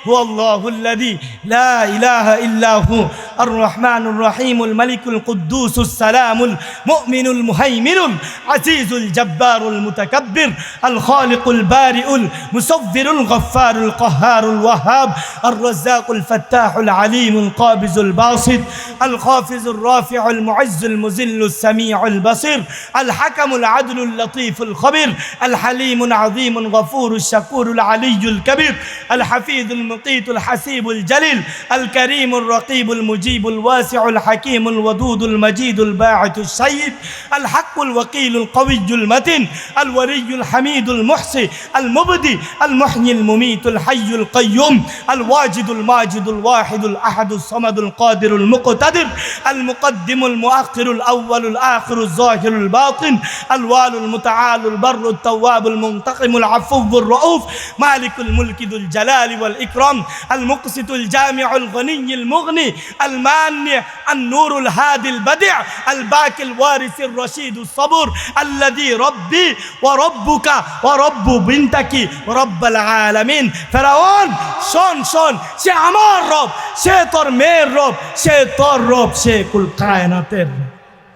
هو الله الذي لا إله إلا هو الرحمن الرحيم الملك القدوس السلام المؤمن المهيمن العزيز الجبار المتكبر الخالق البارئ المصور الغفار القهار الوهاب الرزاق الفتاح العليم القابض الباسط الخافض الرافع المعز المذل السميع البصير الحكم العدل اللطيف الخبير الحليم العظيم غفور الشكور العلي الكبير الحفيظ المقيت الحسيب الجليل الكريم الرقيب المجيب الواسع الحكيم الودود المجيد الباعث السيد الحق الوكيل القوي المتين الوري الحميد المحصي المبدي المحيي المميت الحي القيوم الواجد الماجد الواحد الأحد الصمد القادر المقتدر المقدم المؤخر الأول الآخر الظاهر الباطن الوال المتعال البر التواب المنتقم العفو الرؤوف مالك الملك ذو الجلال والإكرام المقسط الجامع الغني المغني المانع النور الهادي البديع الباقي الوارث الرشيد الصبور الذي ربي وربك ورب بنتك ورب العالمين فرعون শোন শোন সে আমার রব সে তোর মেয়ের রব সে তোর রব সে কুল কায়নাতের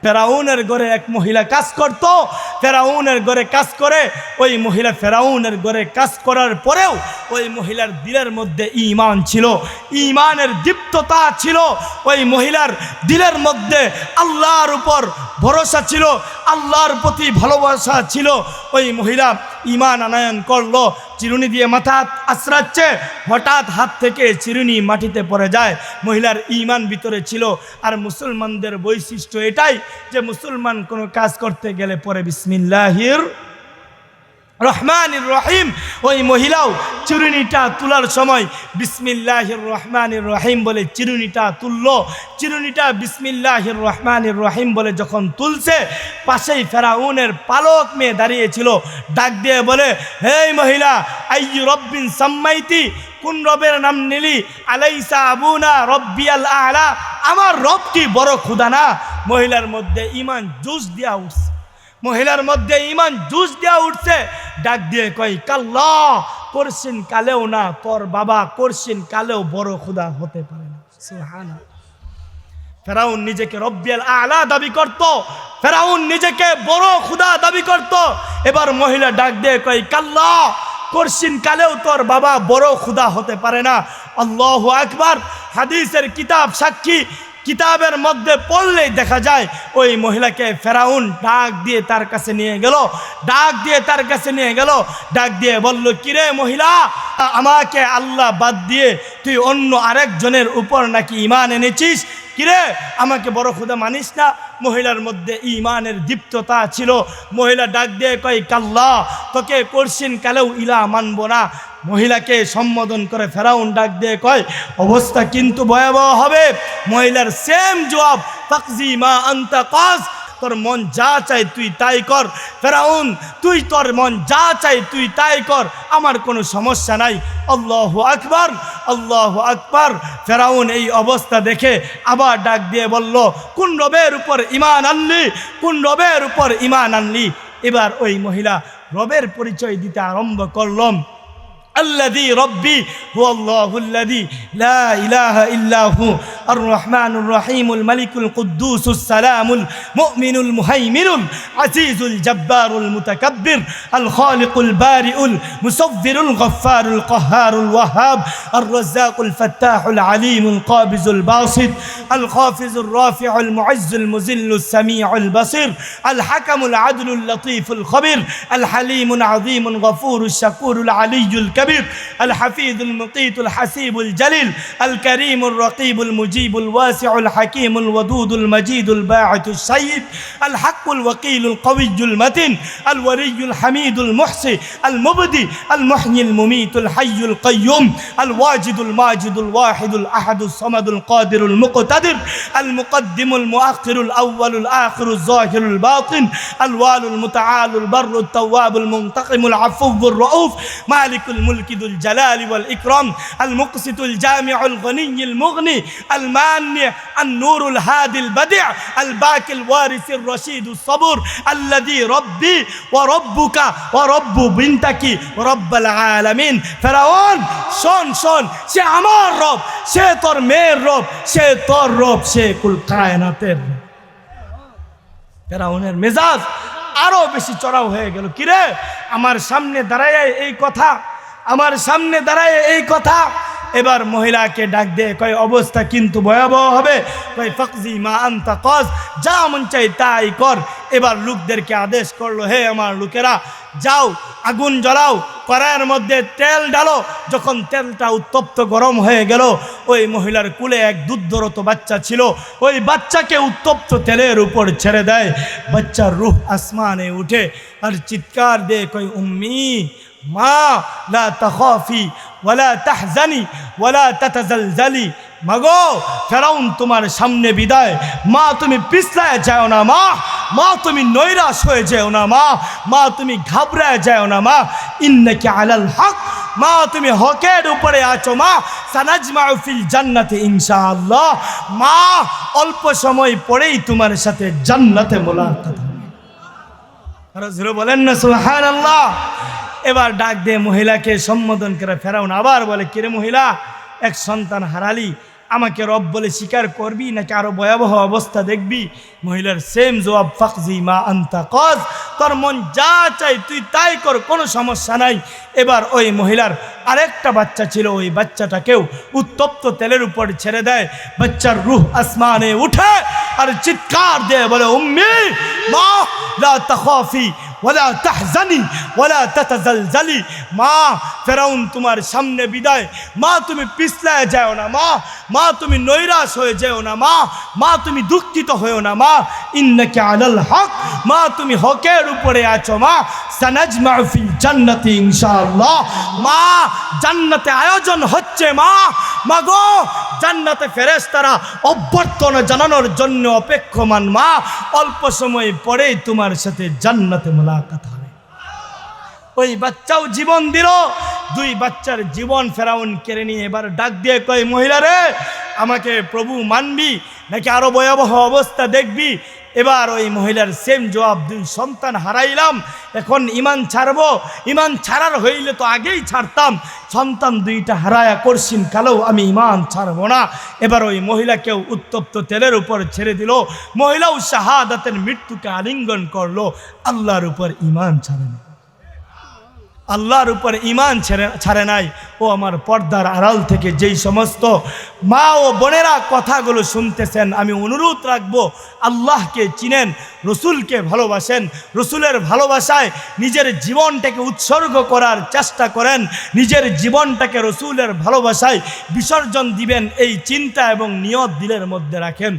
ফেরাউনের ঘরে এক মহিলা কাজ করত ফেরাউনের ঘরে কাজ করে ওই মহিলা ফেরাউনের ঘরে কাজ করার পরেও ওই মহিলার দিলের মধ্যে ঈমান ছিল ঈমানের দীপ্ততা ছিল ওই মহিলার দিলের মধ্যে আল্লাহর উপর ভরসা ছিল আল্লাহর প্রতি ভালোবাসা ছিল ওই মহিলা ঈমান আনয়ন করলো চিরুনি দিয়ে মাথা আশ্রাচ্ছে হঠাৎ হাত থেকে চিরুনি মাটিতে পড়ে যায় মহিলার ঈমান ভিতরে ছিল আর মুসলমানদের বৈশিষ্ট্য এটাই যে মুসলমান কোনো কাজ করতে গেলে পরে বিসমিল্লাহির রহমানির রহিম ওই মহিলাও চিরুনিটা তোলার সময় বিসমিল্লাহির রহমানির রহিম বলে চিরুনিটা তুললো চিরুনিটা বিসমিল্লাহির রহমানির রহিম বলে যখন তুলছে পাশেই ফেরাউনের পালক মেয়ে দাঁড়িয়েছিল ডাক দিয়ে বলে হে মহিলা আইয়ু রব্বিন সাম্মাইতি কোন রবের নাম নিলি আলাইসা আবুনা রব্বিয়াল আলা আমার রব কি বড় খোদা না মহিলার মধ্যে ঈমান জুস দিয়া উঠছে মহিলার মধ্যে ঈমান জুস দিয়া উঠছে ডাক দিয়ে কই কাল্লা করছেন কালেও না তোর বাবা করছেন কালেও বড় খোদা হতে পারে না সুবহানাল্লাহ ফেরাউন নিজেকে রব্বিয়াল আলা দাবি করত ফেরাউন নিজেকে বড় খোদা দাবি করত এবার মহিলা ডাক দিয়ে কই কাল্লা করছেন কালেও তোর বাবা বড় খোদা হতে পারে না আল্লাহু আকবার হাদিসের কিতাব সাক্ষী কিতাবের মধ্যে পড়লেই দেখা যায় ওই মহিলাকে ফেরাউন ডাক দিয়ে তার কাছে নিয়ে গেল ডাক দিয়ে বলল কিরে মহিলা আমাকে আল্লাহ বাদ দিয়ে তুই অন্য আরেকজনের উপর নাকি ঈমান এনেছিস কিরে আমাকে বড় খোদা মানিস না মহিলার মধ্যে ঈমানের দীপ্ততা ছিল মহিলা ডাক দিয়ে কয় কাল্লা তোকে করছেন কালেও ইলা মানব না মহিলাকে সম্বোধন করে ফেরাউন ডাক দিয়ে কয় অবস্থা কিন্তু ভয়াবহ হবে মহিলার সেম জবাব তাকজি মা আনতা কাজ তোর মন যা চাই তুই তাই কর ফেরাউন তুই তোর মন যা চাই তুই তাই কর আমার কোনো সমস্যা নাই আল্লাহু আকবার ফেরাউন এই অবস্থা দেখে আবার ডাক দিয়ে বলল কোন রবের উপর ঈমান আনলি এবার ওই মহিলা রবের পরিচয় দিতে আরম্ভ করলাম الذي ربي هو الله الذي لا إله إلا هو الرحمن الرحيم الملك القدوس السلام المؤمن المهيمن العزيز الجبار المتكبر الخالق البارئ المصور الغفار القهار الوهاب الرزاق الفتاح العليم القابض الباسط الخافض الرافع المعز المذل السميع البصير الحكم العدل اللطيف الخبير الحليم العظيم الغفور الشكور العلي الكبير الحفيظ المقيت الحسيب الجليل الكريم الرقيب المجيب الواسع الحكيم الودود المجيد الباعث السيد الحق الوكيل القوي المتين الوري الحميد المحصي المبدي المحيي المميت الحي القيوم الواجد الماجد الواحد الأحد الصمد القادر المقتدر المقدم المؤخر الأول الآخر الظاهر الباطن الوال المتعال البر التواب المنتقم العفو الرؤوف مالك الملك الملك ذو الجلال والإكرام المقسط الجامع الغني المغني المانع النور الهادي البديع الباقي الوارث الرشيد الصبور الذي ربي وربك ورب بنتك ورب العالمين ফেরাউন শোন শোন সে আমার রব সে তোর মেয়ের রব সে তোর রব সে কুল কায়নাতের ফেরাউনের মেজাজ আরো বেশি চড়াও হয়ে গেল কিরে আমার সামনে দাঁড়ায় এই কথা আমার সামনে দাঁড়ায় এই কথা এবার মহিলাকে ডাক দিয়ে কয় অবস্থা কিন্তু ভয়াবহ হবে কয় ফাকজি মা আনতা কাজ যা মন চাই তাই কর এবার লোকদেরকে আদেশ করলো হে আমার লোকেরা যাও আগুন জ্বালাও কড়াইয়ের মধ্যে তেল ঢালো যখন তেলটা উত্তপ্ত গরম হয়ে গেল ওই মহিলার কুলে এক দুধরত বাচ্চা ছিল ওই বাচ্চাকে উত্তপ্ত তেলের উপর ছেড়ে দেয় বাচ্চার রূহ আসমানে উঠে আর চিৎকার দিয়ে কই উম্মি মা লা তাখাফি ওয়ালা তাহজানি ওয়ালা তাতাজালজালি মাগো ফেরাউন তোমার সামনে বিদায় মা তুমি পিছলায় যাও না মা মা তুমি নৈরাশ হয়ে যাও না মা মা তুমি ঘাবড়ায় যাও না মা ইন্নাকি আলাল হক মা তুমি হকের উপরে আছো মা সানাজমাউ ফিল জান্নাতি ইনশাআল্লাহ মা অল্প সময় পরেই তোমার সাথে জান্নাতে মোলাকাত হবে আর জোরে বলেন না সুবহানাল্লাহ এবার ডাক দিয়ে মহিলাকে সম্বোধন করে ফেরাউন আবার বলে কিরে মহিলা এক সন্তান হারালি আমাকে রব বলে স্বীকার করবি নাকি আরো ভয়াবহ অবস্থা দেখবি মহিলার সেম জবাব ফাকজি মা আনতা কাজ তোর মন যা চাই তুই তাই কর কোনো সমস্যা নাই এবার ওই মহিলার আরেকটা বাচ্চা ছিল ওই বাচ্চাটাকেও উত্তপ্ত তেলের উপর ছেড়ে দেয় বাচ্চার রূহ আসমানে উঠে আর চিৎকার দিয়ে বলে উম্মি মা লা তাখাফি ওয়ালা তাহজানি ওয়ালা তাতাজালজালি মা ফেরাউন তোমার সামনে বিদায় মা তুমি পিছলায় যাও না মা মা তুমি নৈরাশ হয়ে যাও না মা মা তুমি দুঃখিত হয়েও না মা ইন্নাকি আলাল হক মা তুমি হকের উপরে আছো মা সানাজমাউ ফিল জান্নাতি ইনশাআল্লাহ মা জান্নাতে আয়োজন হচ্ছে মা মাগো জান্নাতে ফেরেশতারা অভ্যর্থনা জানানোর জন্য অপেক্ষমান মা অল্প সময় পরেই তোমার সাথে জান্নাতে মোলাকাত হবে ওই বাচ্চাও জীবন দিল দুই বাচ্চার জীবন ফেরাউন কেড়ে নিয়ে এবার ডাক দিয়ে কয় মহিলা রে আমাকে প্রভু মানবি নাকি আরো ভয়াবহ অবস্থা দেখবি এবার ওই মহিলার সেম জবাব দুই সন্তান হারাইলাম এখন ঈমান ছাড়বো ঈমান ছাড়ার হইলে তো আগেই ছাড়তাম সন্তান দুইটা হারায়া করছিন কালেও আমি ঈমান ছাড়বো না এবার ওই মহিলাকেও উত্তপ্ত তেলের উপর ছেড়ে দিল মহিলাও শাহাদাতের মৃত্যুকে আলিঙ্গন করলো আল্লাহর উপর ঈমান ছাড়ে না আল্লাহর উপর ঈমান ছাড়ে নাই ও আমার পর্দার আড়াল থেকে যেই সমস্ত মা ও বোনেরা কথাগুলো শুনতেছেন আমি অনুরোধ রাখবো আল্লাহকে চিনেন রসুলকে ভালোবাসেন রসুলের ভালোবাসায় নিজের জীবনটাকে উৎসর্গ করার চেষ্টা করেন নিজের জীবনটাকে রসুলের ভালোবাসায় বিসর্জন দিবেন এই চিন্তা এবং নিয়ত দিলের মধ্যে রাখেন